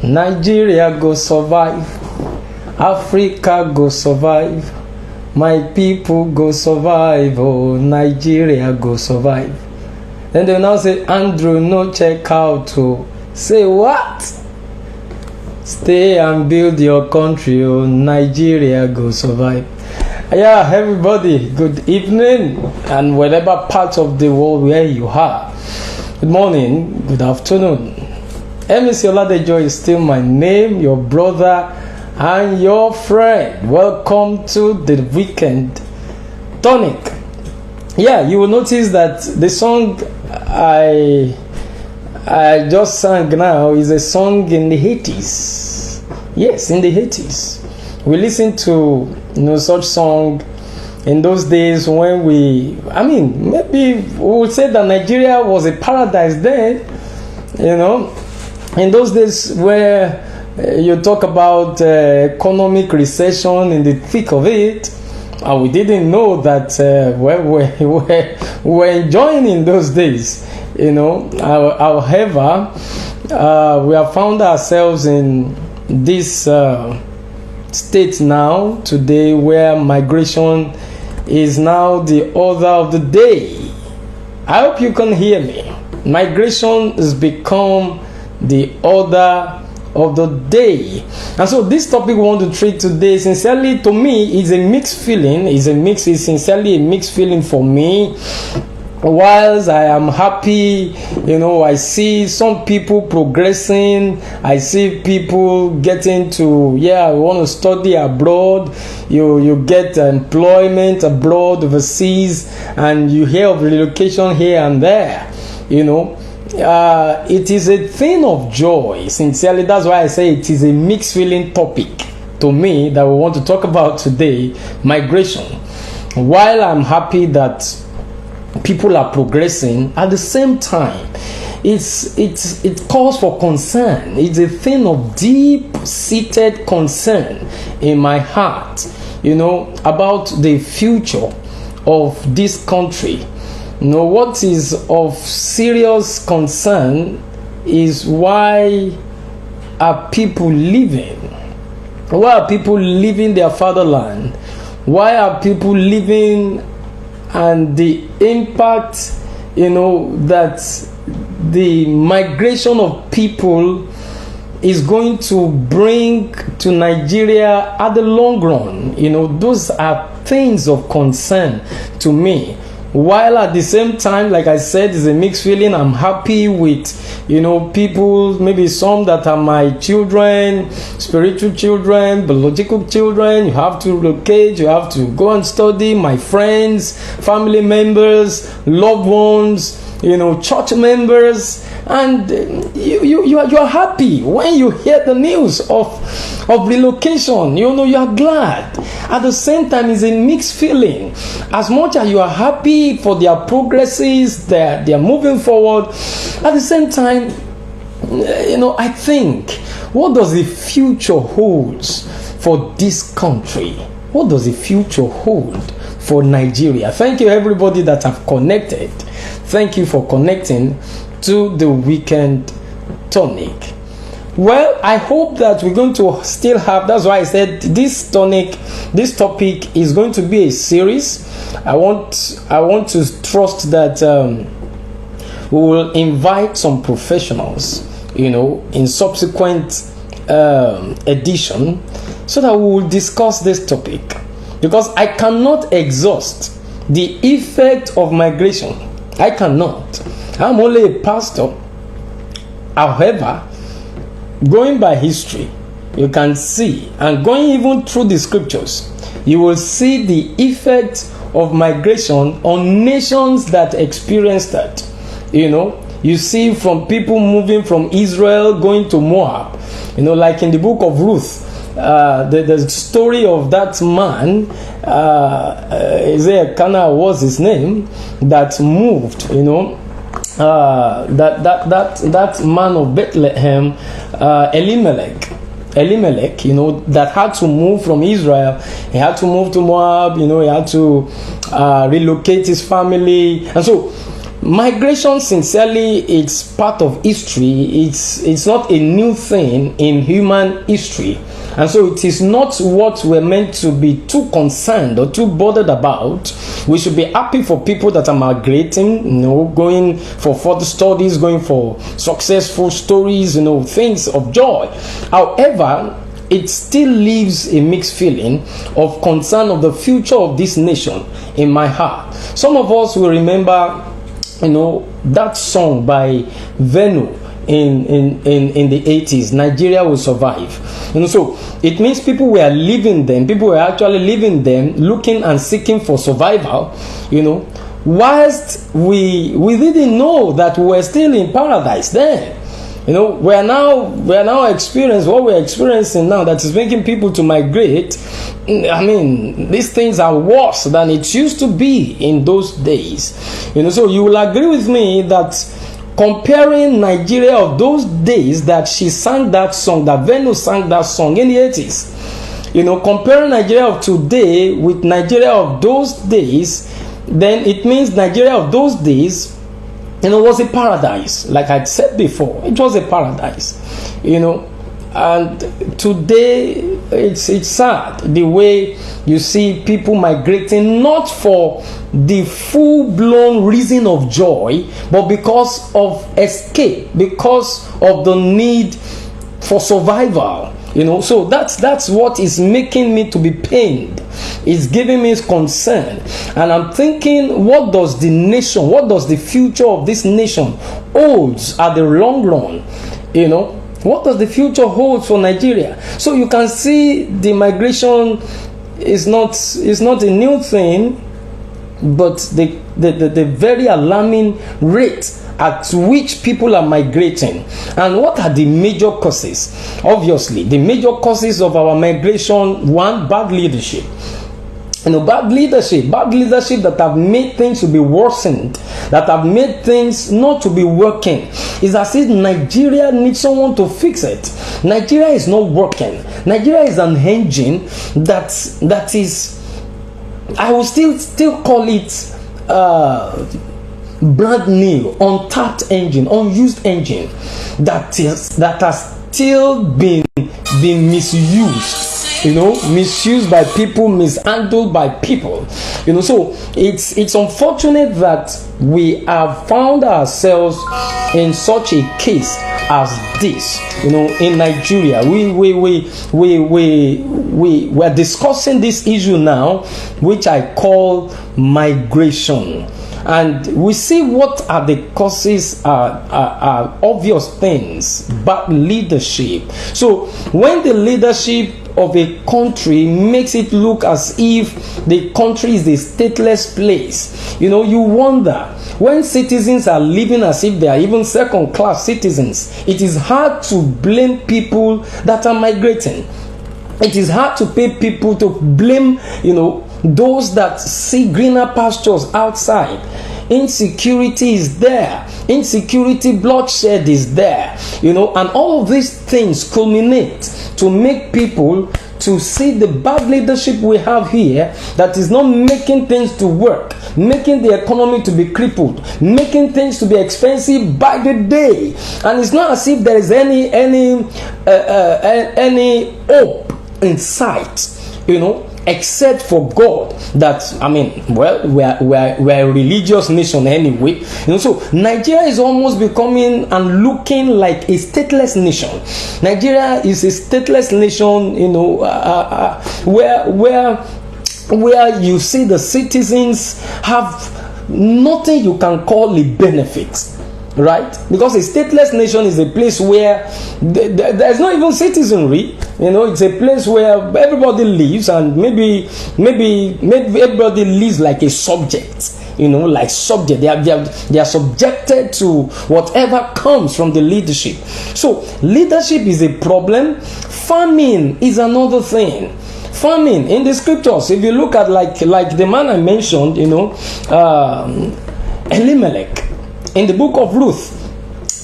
Nigeria go survive, Africa go survive, my people go survive, oh, Nigeria go survive. Then they will now say, Andrew, no check out. Oh. Say what? Stay and build your country, oh, Nigeria go survive. Yeah, everybody, good evening, and whatever part of the world where you are. Good morning, good afternoon. MC Oladejo is still my name, your brother and your friend. Welcome to the weekend tonic. Yeah, you will notice that the song I just sang now is a song in the 80s. Yes, in the 80s. We listened to such song in those days when maybe we would say that Nigeria was a paradise then, in those days where you talk about economic recession in the thick of it, and we didn't know that we were enjoying in those days, However, we have found ourselves in this state now today where migration is now the order of the day. I hope you can hear me. Migration has become the order of the day. And so this topic we want to treat today, sincerely to me, is a mixed feeling. It's sincerely a mixed feeling for me. Whilst I am happy, I see some people progressing. I see people getting to, I want to study abroad. You get employment abroad, overseas, and you hear of relocation here and there. It is a thing of joy. Sincerely, that's why I say it is a mixed feeling topic to me that we want to talk about today, migration. While I'm happy that people are progressing, at the same time, it calls for concern. It's a thing of deep-seated concern in my heart, about the future of this country. What is of serious concern is why are people leaving? Why are people leaving their fatherland? Why are people leaving? And the impact, that the migration of people is going to bring to Nigeria at the long run. Those are things of concern to me. While at the same time, like I said, it's a mixed feeling. I'm happy with, people, maybe some that are my children, spiritual children, biological children. You have to relocate, you have to go and study. My friends, family members, loved ones, church members, and you are happy when you hear the news of relocation. You are glad. At the same time, it's a mixed feeling. As much as you are happy for their progresses, they are moving forward, at the same time, I think, what does the future hold for this country? What does the future hold for Nigeria? Thank you, everybody that have connected. Thank you for connecting to the weekend tonic. Well, I hope that we're going to still have, that's why I said this topic is going to be a series. I want to trust that we will invite some professionals, in subsequent edition, so that we will discuss this topic. Because I cannot exhaust the effect of migration. I cannot. I'm only a pastor. However, going by history, you can see, and going even through the scriptures, you will see the effect of migration on nations that experience that. You see from people moving from Israel going to Moab, like in the book of Ruth, the story of that man, Isaiah Kana was his name, that moved, that man of Bethlehem, Elimelech, that had to move from Israel. He had to move to Moab, he had to relocate his family. And so Migration, sincerely, it's part of history. It's not a new thing in human history, and so it is not what we're meant to be too concerned or too bothered about. We should be happy for people that are migrating, going for further studies, going for successful stories, things of joy. However, it still leaves a mixed feeling of concern of the future of this nation in my heart. Some of us will remember that song by Venu in the 80s, Nigeria Will Survive. So it means people were living them, people were actually living them, looking and seeking for survival, whilst we didn't know that we were still in paradise then. We are now experiencing what we're experiencing now, that is making people to migrate. I mean, these things are worse than it used to be in those days. So you will agree with me that comparing Nigeria of those days, that she sang that song, that Venu sang that song in the 80s, comparing Nigeria of today with Nigeria of those days, then it means Nigeria of those days was a paradise. Like I said before, it was a paradise, and today it's sad the way you see people migrating, not for the full-blown reason of joy, but because of escape, because of the need for survival. So that's what is making me to be pained. It's giving me concern, and I'm thinking, what does the future of this nation holds at the long run? What does the future hold for Nigeria? So you can see the migration is not a new thing, but the very alarming rate at which people are migrating. And what are the major causes? Obviously, the major causes of our migration: one, bad leadership. Bad leadership that have made things to be worsened, that have made things not to be working. It's as if Nigeria needs someone to fix it. Nigeria is not working. Nigeria is an engine that is, I will still call it brand new, untapped engine, unused engine that has still been misused. Misused by people, mishandled by people. So it's unfortunate that we have found ourselves in such a case as this. In Nigeria, we're discussing this issue now, which I call migration. And we see what are the causes, are obvious things: bad leadership. So when the leadership of a country makes it look as if the country is a stateless place, you wonder, when citizens are living as if they are even second-class citizens, it is hard to blame people that are migrating. It is hard to pay people to blame, those that see greener pastures outside. Insecurity is there. Insecurity, bloodshed is there. And all of these things culminate to make people to see the bad leadership we have here, that is not making things to work, making the economy to be crippled, making things to be expensive by the day. And it's not as if there is any hope in sight, except for God. That, we're a religious nation anyway. So Nigeria is almost becoming and looking like a stateless nation. Nigeria is a stateless nation, where you see the citizens have nothing you can call a benefit. Right? Because a stateless nation is a place where there's not even citizenry. It's a place where everybody lives, and maybe everybody lives like a subject. Like subject. They are subjected to whatever comes from the leadership. So leadership is a problem. Famine is another thing. Famine in the scriptures, if you look at like the man I mentioned, Elimelech. In the book of Ruth,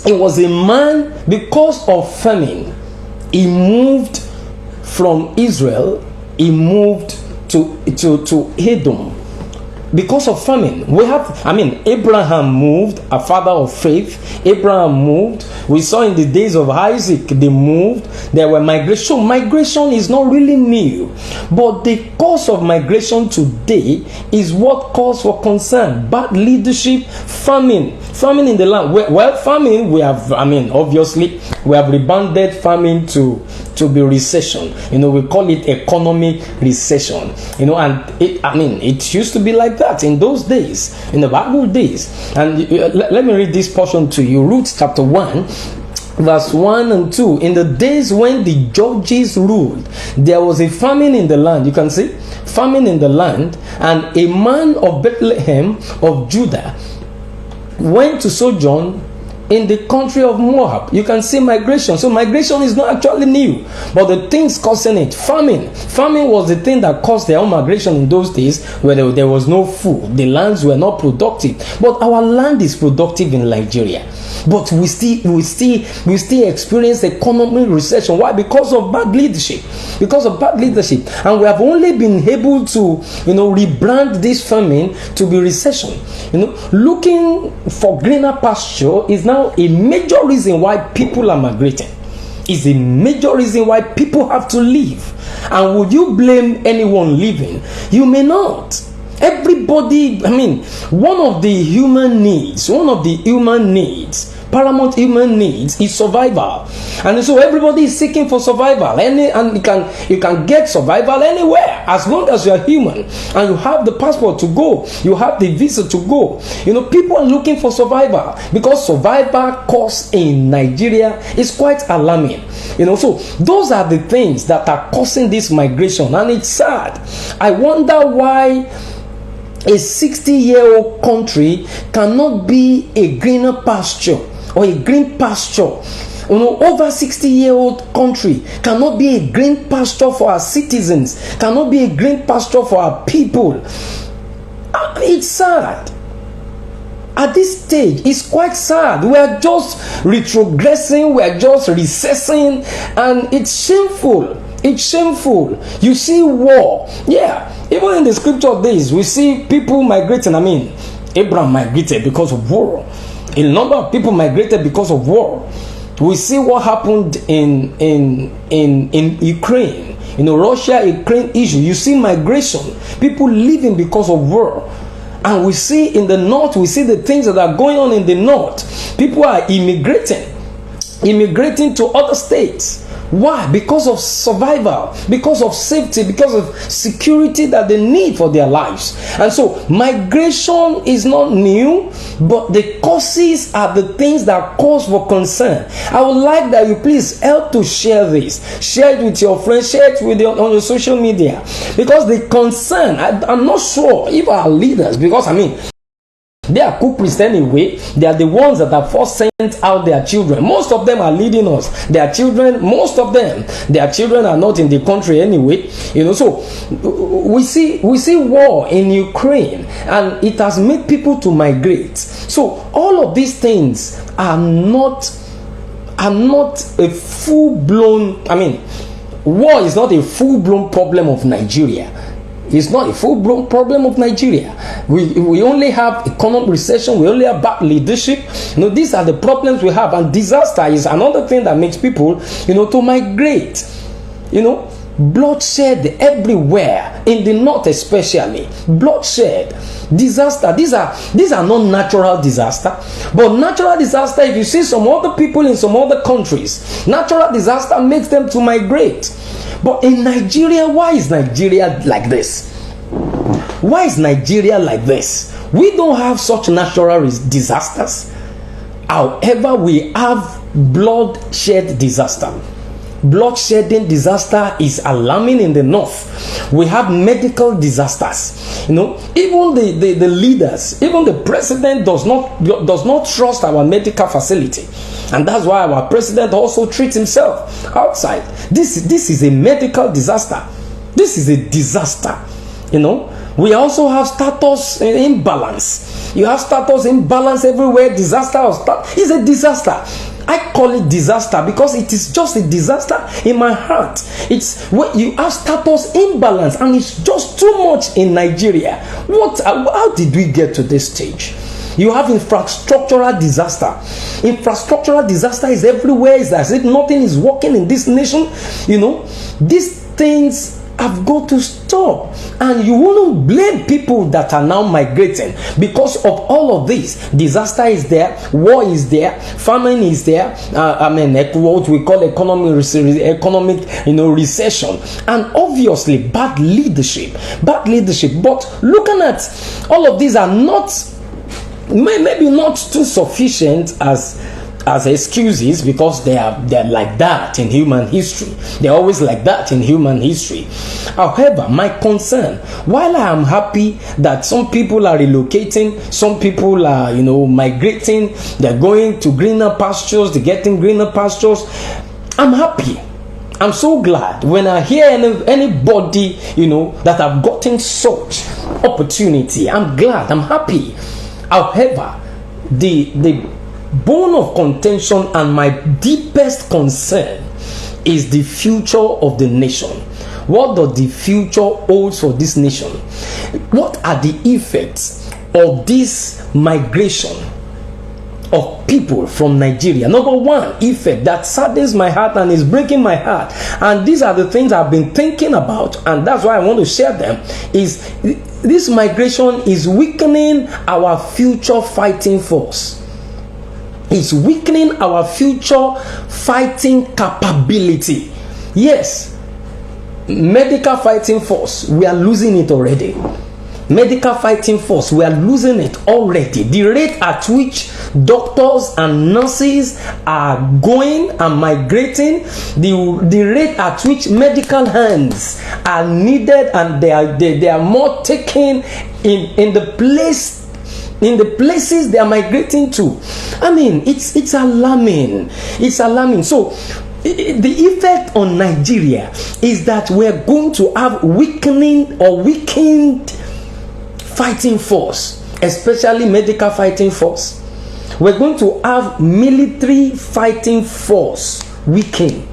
it was a man, because of famine, he moved from Israel, he moved to Edom. because of famine. Abraham moved, a father of faith. Abraham moved. We saw in the days of Isaac, they moved. There were migration. So migration is not really new, but the cause of migration today is what calls for concern: bad leadership, famine in the land. Well, famine, we have, obviously we have rebounded famine to be recession. We call it economic recession. And it used to be like that in those days, in the Bible days. And let me read this portion to you. Ruth chapter 1, verse 1 and 2. In the days when the judges ruled, there was a famine in the land. You can see famine in the land, and a man of Bethlehem of Judah went to sojourn in the country of Moab. You can see migration. So migration is not actually new, but the things causing it, famine was the thing that caused their own migration in those days, where there was no food. The lands were not productive. But our land is productive in Nigeria, but we still experience economic recession. Why? Because of bad leadership. And we have only been able to rebrand this famine to be recession. Looking for greener pasture is now a major reason why people are migrating. Is a major reason why people have to leave. And would you blame anyone leaving? You may not. Everybody, one of the human needs, paramount human needs is survival. And so everybody is seeking for survival. And you can get survival anywhere, as long as you are human and you have the passport to go, you have the visa to go. People are looking for survival, because survival cost in Nigeria is quite alarming. So those are the things that are causing this migration, and it's sad. I wonder why a 60-year-old country cannot be a greener pasture, or a green pasture. Over 60-year-old country cannot be a green pasture for our citizens, cannot be a green pasture for our people. It's sad. At this stage, it's quite sad. We are just retrogressing, we are just recessing, and it's shameful. It's shameful. You see war. Yeah, even in the scripture days, we see people migrating. Abraham migrated because of war. A number of people migrated because of war. We see what happened in Ukraine. Russia-Ukraine issue. You see migration. People leaving because of war. And we see in the north, we see the things that are going on in the north. People are immigrating to other states. Why? Because of survival, because of safety, because of security that they need for their lives. And so migration is not new, but the causes are the things that cause for concern. I would like that you please help to share this. Share it with your friends, share it with on your social media. Because the concern, I'm not sure if our leaders, because they are culprits anyway. They are the ones that have first sent out their children. Most of them are leading us. Their children are not in the country anyway. So we see war in Ukraine, and it has made people to migrate. So all of these things are not a full-blown. War is not a full-blown problem of Nigeria. It's not a full-blown problem of Nigeria. We only have economic recession. We only have bad leadership. These are the problems we have. And disaster is another thing that makes people, to migrate. Bloodshed everywhere, in the north especially. Bloodshed, disaster. These are not natural disaster. But natural disaster, if you see some other people in some other countries, natural disaster makes them to migrate. But in Nigeria, why is Nigeria like this? Why is Nigeria like this? We don't have such natural disasters. However, we have bloodshed disaster. Bloodshedding disaster is alarming in the north. We have medical disasters. Even the leaders, even the president does not trust our medical facility. And that's why our president also treats himself outside. This is a medical disaster. This is a disaster. We also have status imbalance. You have status imbalance everywhere. Disaster is a disaster. I call it disaster because it is just a disaster in my heart. It's when you have status imbalance, and it's just too much in Nigeria. How did we get to this stage? You have infrastructural disaster. Infrastructural disaster is everywhere. It's as if nothing is working in this nation. These things have got to stop. And you won't blame people that are now migrating because of all of this. Disaster is there, war is there, famine is there, what we call economic recession, and obviously bad leadership. But looking at all of these are not, maybe not too sufficient as excuses, because they're like that in human history. They're always like that in human history. However, my concern, while I am happy that some people are relocating, some people are migrating, they're going to greener pastures, they're getting greener pastures, I'm happy. I'm so glad when I hear anybody that have gotten such opportunity. I'm glad, I'm happy. However, the bone of contention and my deepest concern is the future of the nation. What does the future hold for this nation? What are the effects of this migration of people from Nigeria? Number one effect that saddens my heart and is breaking my heart, and these are the things I've been thinking about, and that's why I want to share them, is this migration is weakening our future fighting force. It's weakening our future fighting capability. Yes, medical fighting force, we are losing it already. Medical fighting force, we are losing it already. The rate at which doctors and nurses are going and migrating, the rate at which medical hands are needed, and they are more taken in the places they are migrating to. I mean, it's alarming. It's alarming. So the effect on Nigeria is that we're going to have weakened fighting force, especially medical fighting force. We're going to have military fighting force weakened.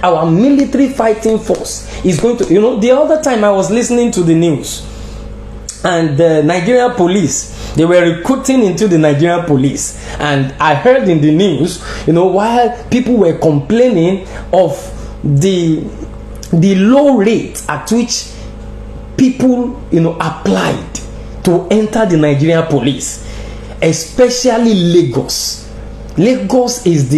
Our military fighting force is going to, the other time I was listening to the news, and the Nigerian police, they were recruiting into the Nigerian police, and I heard in the news, while people were complaining of the low rate at which people, applied to enter the Nigerian police, especially Lagos. Lagos is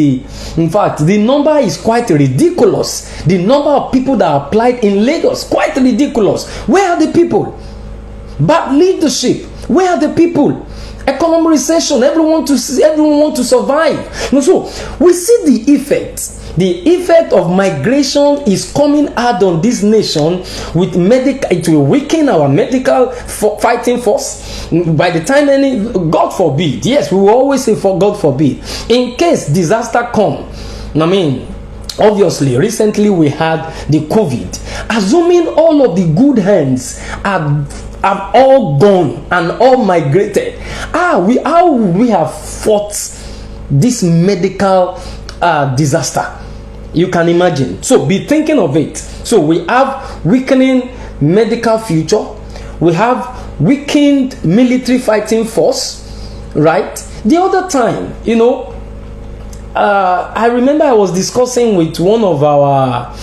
in fact, the number is quite ridiculous. The number of people that applied in Lagos, quite ridiculous. Where are the people? Bad leadership. Where are the people? Economic recession. Everyone want to survive. So we see the effect. The effect of migration is coming hard on this nation with it will weaken our medical fighting force. By the time God forbid, yes, we will always say for God forbid, in case disaster come. Obviously, recently we had the COVID. Assuming all of the good hands have all gone and all migrated, how we have fought this medical disaster? You can imagine. So be thinking of it. So we have weakening medical future, we have weakened military fighting force, right? The other time, I remember I was discussing with one of our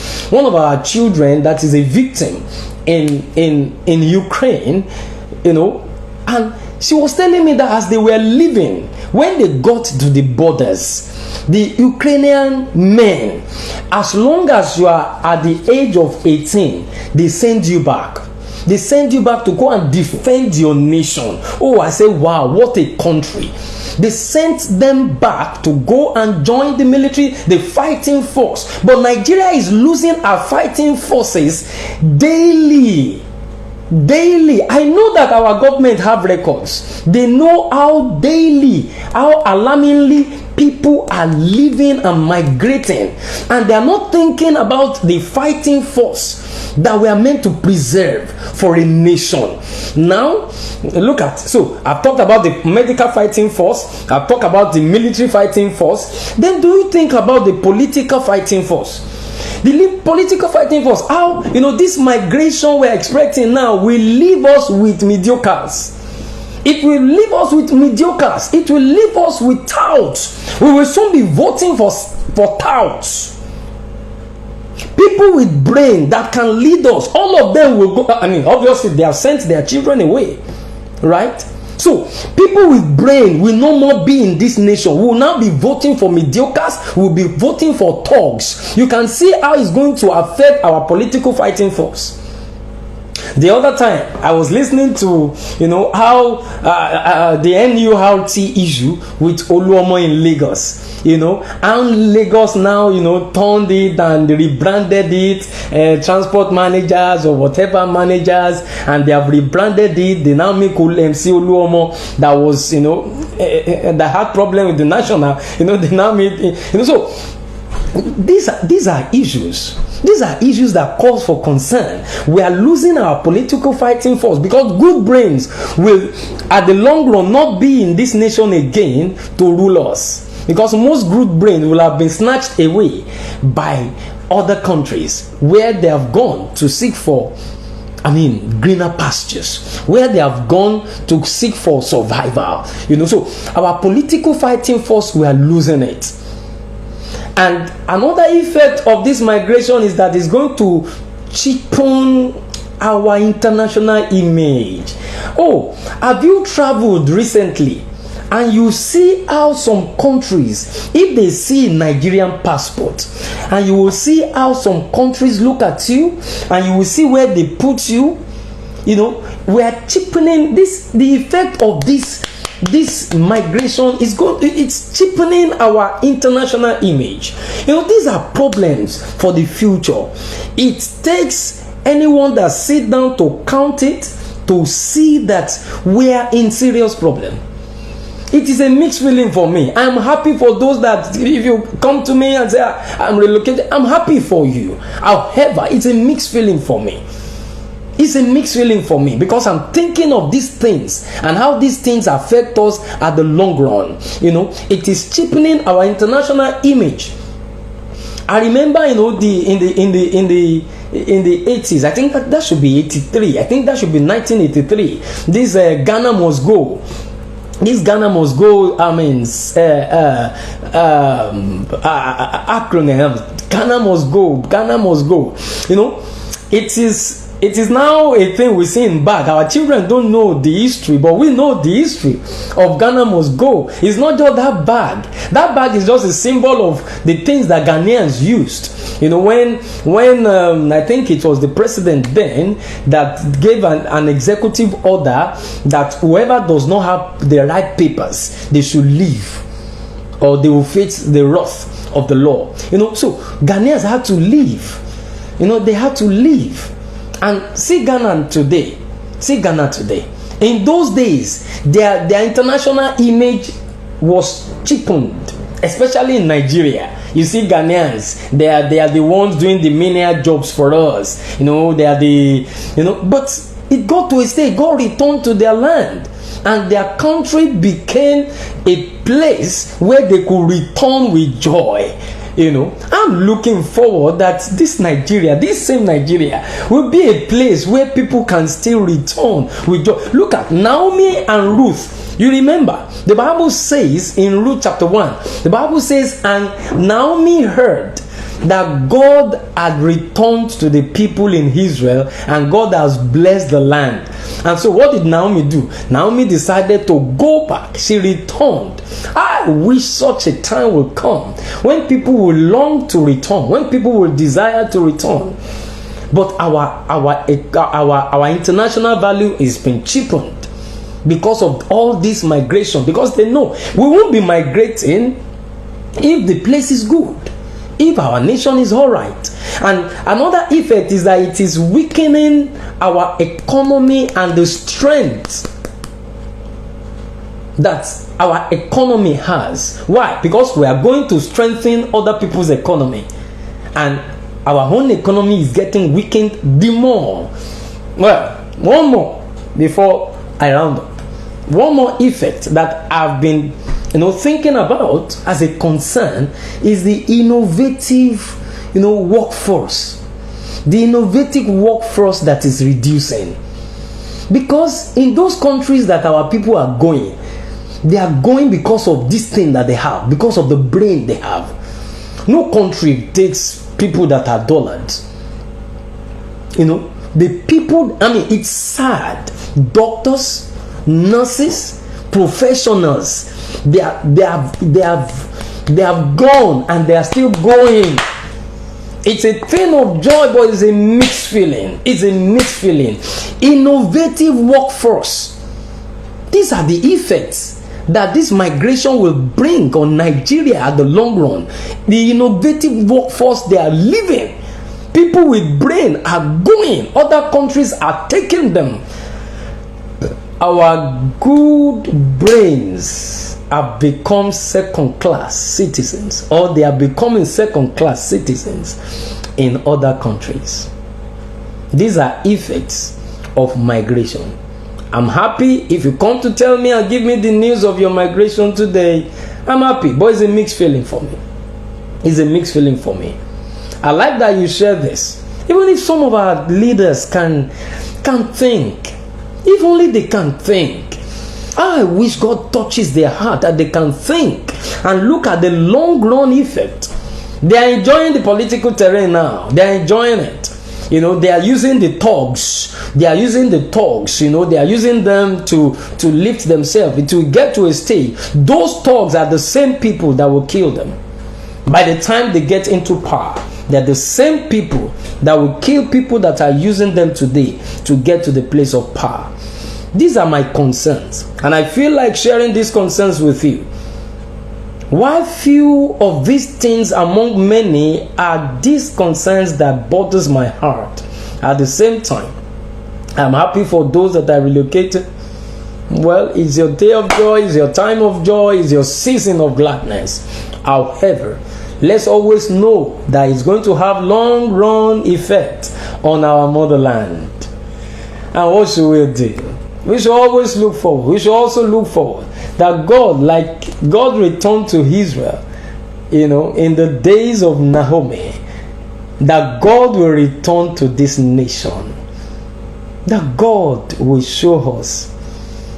children that is a victim in Ukraine, and she was telling me that as they were leaving, when they got to the borders, the Ukrainian men, as long as you are at the age of 18, they send you back. They send you back to go and defend your nation. Oh, I say, wow, what a country. They sent them back to go and join the military, the fighting force. But Nigeria is losing our fighting forces daily. I know that our government have records. They know how alarmingly people are leaving and migrating, and they are not thinking about the fighting force that we are meant to preserve for a nation. Now, look at, so I've talked about the medical fighting force, I've talked about the military fighting force. Then do you think about the political fighting force? The political fighting force, how, this migration we're expecting now will leave us with mediocres. It will leave us with mediocres. It will leave us with touts. We will soon be voting for touts. People with brain that can lead us, all of them will go. Obviously, they have sent their children away, right? So, people with brain will no more be in this nation. We will now be voting for mediocres. We will be voting for thugs. You can see how it's going to affect our political fighting force. The other time, I was listening to, how the NURT issue with Oluomo in Lagos. And Lagos now, turned it and rebranded it, transport managers or whatever managers, and they have rebranded it. They now make MC Oluomo that was, that had problem with the national, they now made, so these are issues. These are issues that cause for concern. We are losing our political fighting force because good brains will, at the long run, not be in this nation again to rule us. Because most good brains will have been snatched away by other countries where they have gone to seek for, greener pastures, where they have gone to seek for survival. So our political fighting force, we are losing it. And another effect of this migration is that it's going to cheapen our international image. Oh, have you traveled recently? And you see how some countries, if they see a Nigerian passport, and you will see how some countries look at you, and you will see where they put you, we are cheapening this. The effect of this migration is it's cheapening our international image. These are problems for the future. It takes anyone that sit down to count it to see that we are in serious problem. It is a mixed feeling for me. I'm happy for those that, if you come to me and say I'm relocated, I'm happy for you. However, it's a mixed feeling for me. It's a mixed feeling for me because I'm thinking of these things and how these things affect us at the long run. It is cheapening our international image. I remember, in the 80s, I think that should be 83. I think that should be 1983. This Ghana must go. This Ghana must go. Acronym. Ghana must go. Ghana must go. It is now a thing we see in bag. Our children don't know the history, but we know the history of Ghana must go. It's not just that bag. That bag is just a symbol of the things that Ghanaians used. When I think it was the president then that gave an executive order that whoever does not have the right papers, they should leave, or they will face the wrath of the law. So Ghanaians had to leave. They had to leave. And see Ghana today. In those days, their international image was cheapened, especially in Nigeria. You see Ghanaians, they are the ones doing the menial jobs for us. They are but it got to a stage, God returned to their land. And their country became a place where they could return with joy. I'm looking forward that this same Nigeria will be a place where people can still return with joy. Look at Naomi and Ruth. You remember, the Bible says in Ruth chapter 1, the Bible says, and Naomi heard that God had returned to the people in Israel and God has blessed the land. And so what did Naomi do? Naomi decided to go back. She returned. I wish such a time will come when people will long to return, when people will desire to return. But our international value is being cheapened because of all this migration, because they know we won't be migrating if the place is good, if our nation is all right. And another effect is that it is weakening our economy and the strength that our economy has. Why? Because we are going to strengthen other people's economy, and our own economy is getting weakened the more. Well, one more before I round up. One more effect that I've been thinking about as a concern is the innovative workforce. The innovative workforce that is reducing. Because in those countries that our people are going, they are going because of this thing that they have, because of the brain they have. No country takes people that are dullard. The people, it's sad. Doctors, nurses, professionals, they have gone and they are still going. It's a thing of joy, but it's a mixed feeling. Innovative workforce. These are the effects that this migration will bring on Nigeria at the long run. The innovative workforce they are leaving. People with brain are going. Other countries are taking them. Our good brains have become second-class citizens, or they are becoming second-class citizens in other countries. These are effects of migration. I'm happy if you come to tell me and give me the news of your migration today. I'm happy, but it's a mixed feeling for me. I like that you share this. Even if some of our leaders can think, if only they can think. I wish God touches their heart that they can think and look at the long run effect. They are enjoying the political terrain now. They are enjoying it. They are using the thugs. They are using them to lift themselves. It will get to a stage. Those thugs are the same people that will kill them. By the time they get into power, they are the same people that will kill people that are using them today to get to the place of power. These are my concerns, and I feel like sharing these concerns with you. While few of these things among many are these concerns that bothers my heart, at the same time, I'm happy for those that are relocated. Well, it's your day of joy, it's your time of joy, it's your season of gladness. However, let's always know that it's going to have long run effect on our motherland. And what should we do? We should always look forward. We should also look forward that God returned to Israel, in the days of Naomi, that God will return to this nation. That God will show us,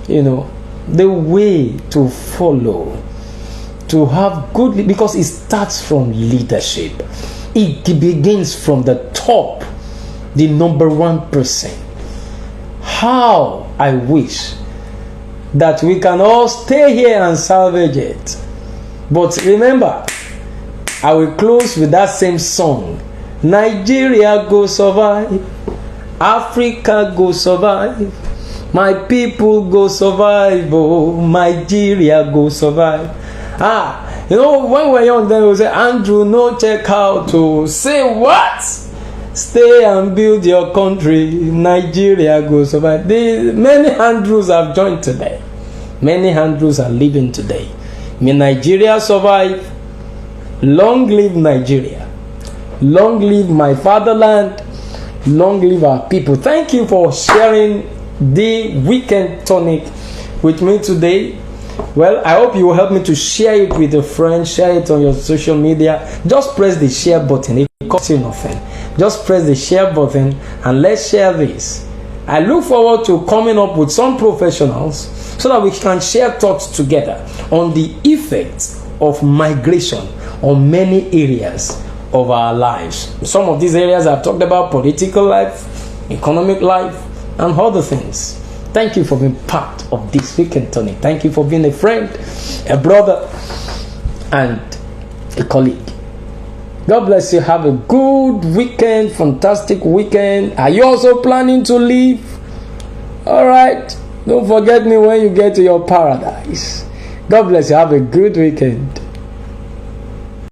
the way to follow, to have good, because it starts from leadership. It begins from the top, the number 1%. How I wish that we can all stay here and salvage it. But remember, I will close with that same song. Nigeria go survive. Africa go survive. My people go survive. Oh, Nigeria go survive. When we were young, then we would say, Andrew, no check out to say what? Stay and build your country. Nigeria go survive. Many Andrews have joined today. Many Andrews are living today. May Nigeria survive. Long live Nigeria. Long live my fatherland. Long live our people. Thank you for sharing the weekend tonic with me today. Well, I hope you will help me to share it with a friend. Share it on your social media. Just press the share button. It costs you nothing. Just press the share button and let's share this. I look forward to coming up with some professionals so that we can share thoughts together on the effects of migration on many areas of our lives. Some of these areas I've talked about: political life, economic life, and other things. Thank you for being part of this weekend, Tony. Thank you for being a friend, a brother, and a colleague. God bless you. Have a good weekend, fantastic weekend. Are you also planning to leave? All right. Don't forget me when you get to your paradise. God bless you. Have a good weekend.